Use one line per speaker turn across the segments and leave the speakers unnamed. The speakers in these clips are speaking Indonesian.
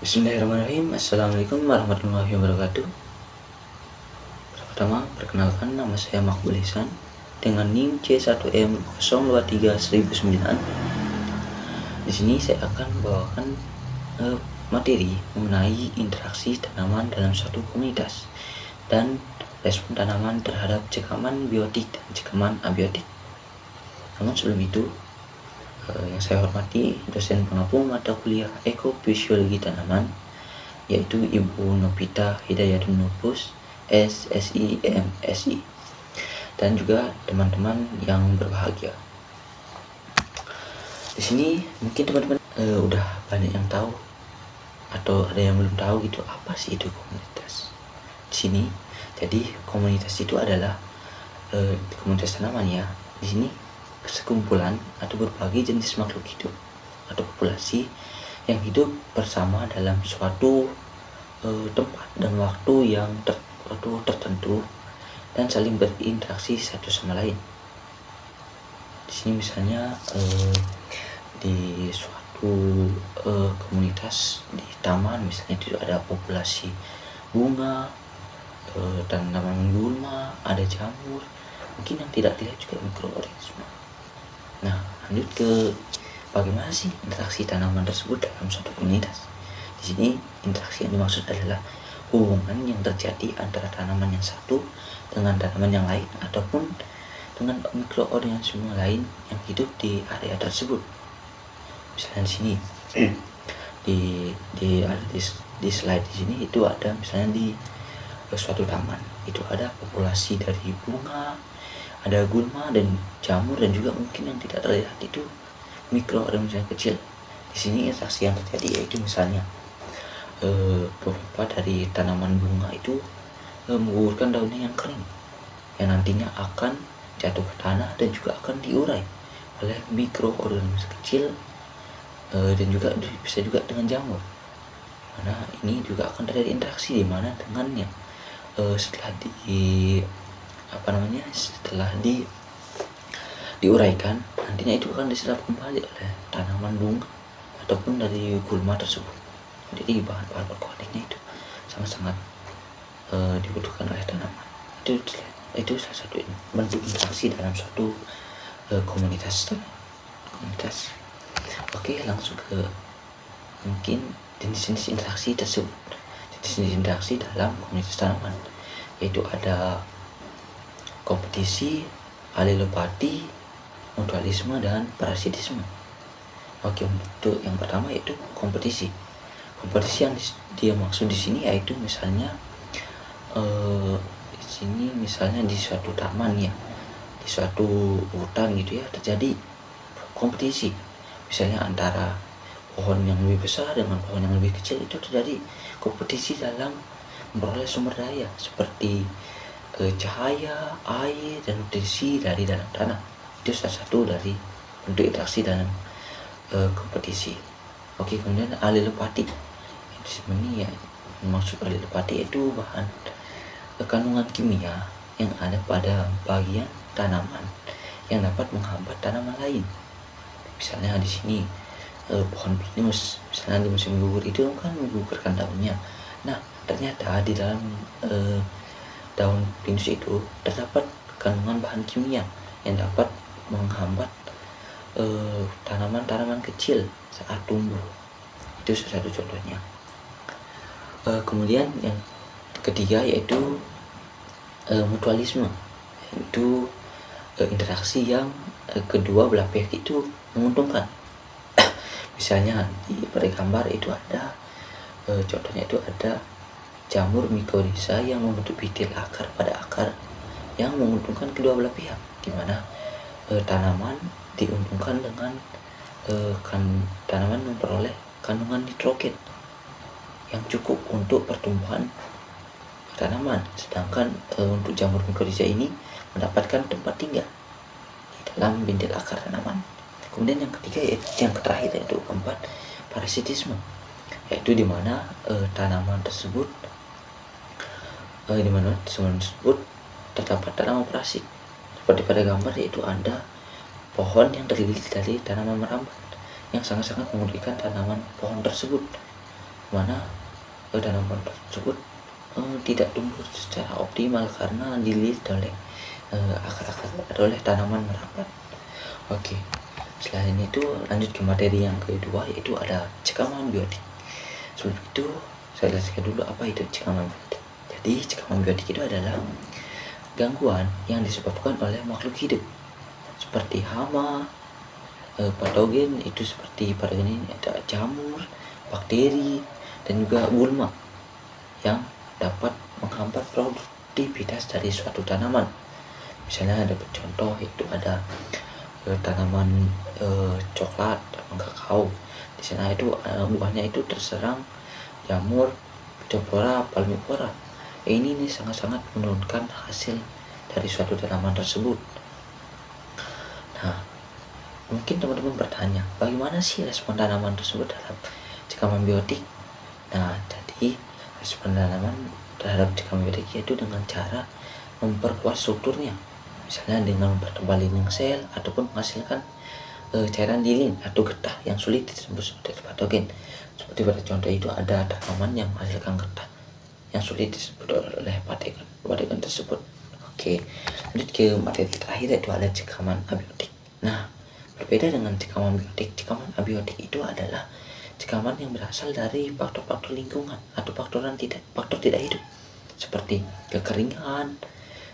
Bismillahirrahmanirrahim. Assalamualaikum warahmatullahi wabarakatuh. Pertama, perkenalkan nama saya Makbul Ihsan dengan NIM C1M0231009. Di sini saya akan membawakan materi mengenai interaksi tanaman dalam suatu komunitas dan respon tanaman terhadap cekaman biotik dan cekaman abiotik. Namun sebelum itu, yang saya hormati dosen pengampu mata kuliah ekofisiologi tanaman, yaitu Ibu Novita Hidayatun Nufus, SSI MSI, dan juga teman-teman yang berbahagia. Di sini mungkin teman-teman udah banyak yang tahu atau ada yang belum tahu gitu, apa sih itu komunitas. Di sini jadi komunitas itu adalah komunitas tanaman ya. Di sini sekumpulan atau berbagai jenis makhluk hidup atau populasi yang hidup bersama dalam suatu tempat dan waktu yang tertentu dan saling berinteraksi satu sama lain. Di sini misalnya di suatu komunitas di taman misalnya itu ada populasi bunga, tanaman gulma, ada jamur, mungkin yang tidak dilihat juga mikroorganisme. Nah, lanjut ke bagaimana sih interaksi tanaman tersebut dalam suatu komunitas. Di sini interaksi yang dimaksud adalah hubungan yang terjadi antara tanaman yang satu dengan tanaman yang lain ataupun dengan mikroorganisme lain yang hidup di area tersebut. Misalnya di sini di slide di sini itu ada misalnya di suatu taman itu ada populasi dari bunga, ada gulma dan jamur, dan juga mungkin yang tidak terlihat itu mikroorganisme kecil. Di sini interaksi yang terjadi yaitu misalnya beberapa dari tanaman bunga itu menggugurkan daunnya yang kering yang nantinya akan jatuh ke tanah dan juga akan diurai oleh mikroorganisme kecil, dan juga bisa juga dengan jamur. Karena ini juga akan terjadi interaksi di mana dengannya setelah diuraikan nantinya itu akan diserap kembali oleh tanaman bunga ataupun dari gulma tersebut. Jadi bahan-bahan organiknya itu sangat-sangat dibutuhkan oleh tanaman. Itu salah satu bentuk interaksi dalam suatu komunitas. Oke, langsung ke mungkin jenis-jenis interaksi tersebut. Jenis interaksi dalam komunitas tanaman yaitu ada kompetisi, alelopati, mutualisme, dan parasitisme. Oke, untuk yang pertama yaitu kompetisi. Kompetisi yang dia maksud di sini yaitu misalnya di sini misalnya di suatu taman ya, di suatu hutan gitu ya, terjadi kompetisi. Misalnya antara pohon yang lebih besar dengan pohon yang lebih kecil, itu terjadi kompetisi dalam memperoleh sumber daya seperti cahaya, air, dan nutrisi dari dalam tanah. Itu salah satu dari bentuk interaksi dalam kompetisi. Oke, kemudian alelopati. Di sini ya maksud alelopati itu bahan kandungan kimia yang ada pada bagian tanaman yang dapat menghambat tanaman lain. Misalnya di sini pohon pinus, misalnya di musim gugur itu kan menggugurkan daunnya. Nah, ternyata di dalam daun pinus itu terdapat kandungan bahan kimia yang dapat menghambat tanaman-tanaman kecil saat tumbuh. Itu salah satu contohnya. Kemudian yang ketiga yaitu mutualisme, yaitu interaksi yang kedua belah pihak itu menguntungkan. Misalnya pada gambar itu ada contohnya itu ada jamur mycorrhiza yang membentuk bitil akar pada akar yang menguntungkan kedua belah pihak, di mana tanaman diuntungkan dengan tanaman memperoleh kandungan nitrogen yang cukup untuk pertumbuhan tanaman, sedangkan untuk jamur mycorrhiza ini mendapatkan tempat tinggal di dalam bintil akar tanaman. Kemudian yang ketiga yang terakhir yaitu keempat, parasitisme, yaitu di mana tanaman tersebut terdapat tanaman parasit. Seperti pada gambar yaitu ada pohon yang terdiri dari tanaman merambat yang sangat-sangat merugikan tanaman pohon tersebut. mana tanaman tersebut tidak tumbuh secara optimal karena dililit oleh akar-akar atau oleh tanaman merambat. Oke, selain itu lanjut ke materi yang kedua, yaitu ada cekaman biotik. Sebelum itu saya jelaskan dulu apa itu cekaman biotik. Jadi cekaman biotik itu adalah gangguan yang disebabkan oleh makhluk hidup seperti hama, patogen itu seperti pada ini ada jamur, bakteri, dan juga gulma yang dapat menghambat produktivitas dari suatu tanaman. Misalnya ada contoh itu ada tanaman coklat atau kakao. Di sana itu buahnya itu terserang jamur, Phytophthora palmipora. Ini sangat-sangat menurunkan hasil dari suatu tanaman tersebut. Nah, mungkin teman-teman bertanya, bagaimana sih respon tanaman tersebut terhadap cekaman biotik? Nah, jadi respon tanaman terhadap cekaman biotik yaitu dengan cara memperkuat strukturnya, misalnya dengan mempertebal dinding sel ataupun menghasilkan cairan lilin atau getah yang sulit ditembus oleh patogen. Seperti pada contoh itu ada tanaman yang menghasilkan getah yang sulit disebut oleh patogen tersebut. Oke, lanjut ke materi terakhir, yaitu ada cekaman abiotik. Nah, berbeda dengan cekaman biotik, cekaman abiotik itu adalah cekaman yang berasal dari faktor-faktor lingkungan atau faktor tidak hidup seperti kekeringan,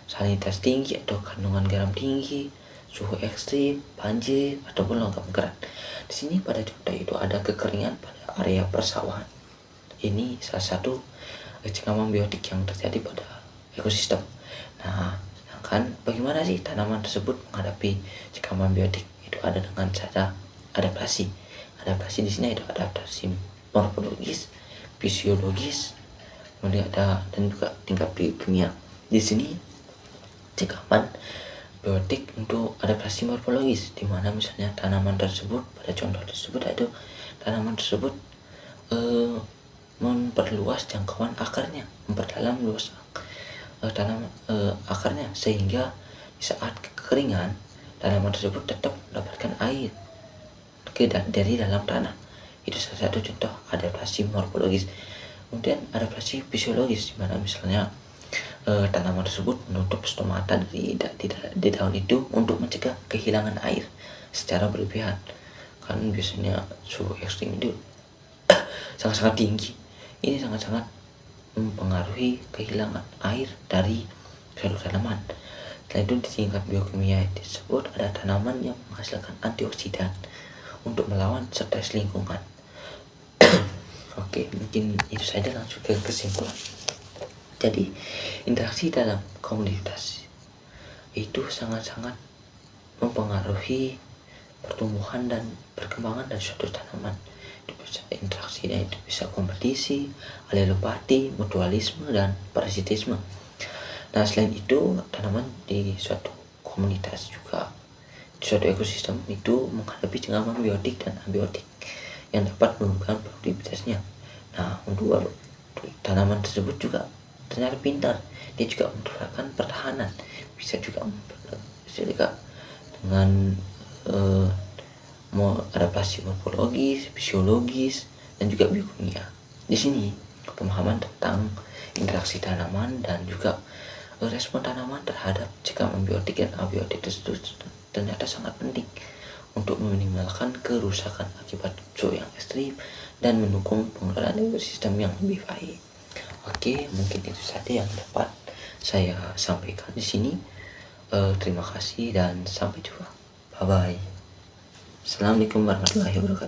salinitas tinggi atau kandungan garam tinggi, suhu ekstrim, banjir, ataupun logam berat. Di sini pada contoh itu ada kekeringan pada area persawahan. Ini salah satu cekaman biotik yang terjadi pada ekosistem. Nah, sedangkan bagaimana sih tanaman tersebut menghadapi cekaman biotik? Itu ada dengan cara adaptasi. Adaptasi di sini itu adaptasi morfologis, fisiologis, kemudian ada dan juga tingkat biokimia. Di sini cekaman biotik untuk adaptasi morfologis, di mana misalnya tanaman tersebut pada contoh tersebut itu tanaman tersebut memperluas jangkauan akarnya, memperdalam luas akarnya, sehingga di saat kekeringan tanaman tersebut tetap mendapatkan air dari dalam tanah. Itu salah satu contoh adaptasi morfologis. Kemudian adaptasi fisiologis, di mana misalnya tanaman tersebut menutup stomata di daun itu untuk mencegah kehilangan air secara berlebihan. Kan biasanya suhu ekstrim itu sangat-sangat tinggi. Ini sangat-sangat mempengaruhi kehilangan air dari suatu tanaman. Selain itu di tingkat biokimia disebut ada tanaman yang menghasilkan antioksidan untuk melawan stres lingkungan. Oke, mungkin itu saja, langsung ke kesimpulan. Jadi, interaksi dalam komunitas itu sangat-sangat mempengaruhi pertumbuhan dan perkembangan dari suatu tanaman. Itu bisa interaksi, dan itu bisa kompetisi, alelopati, mutualisme, dan parasitisme. Nah, selain itu tanaman di suatu komunitas juga, di suatu ekosistem itu menghadapi cekaman biotik dan abiotik yang dapat menurunkan produktivitasnya. Nah, untuk tanaman tersebut juga ternyata pintar, dia juga menerapkan pertahanan, bisa juga dengan adaptasi morfologis, fisiologis, dan juga biokimia. Di sini pemahaman tentang interaksi tanaman dan juga respon tanaman terhadap cekaman biotik dan abiotik tersebut ternyata sangat penting untuk meminimalkan kerusakan akibat suhu yang ekstrim dan mendukung pengelolaan ekosistem yang lebih baik. Oke, mungkin itu saja yang dapat saya sampaikan di sini. Terima kasih dan sampai jumpa. Bye bye. Assalamualaikum warahmatullahi wabarakatuh.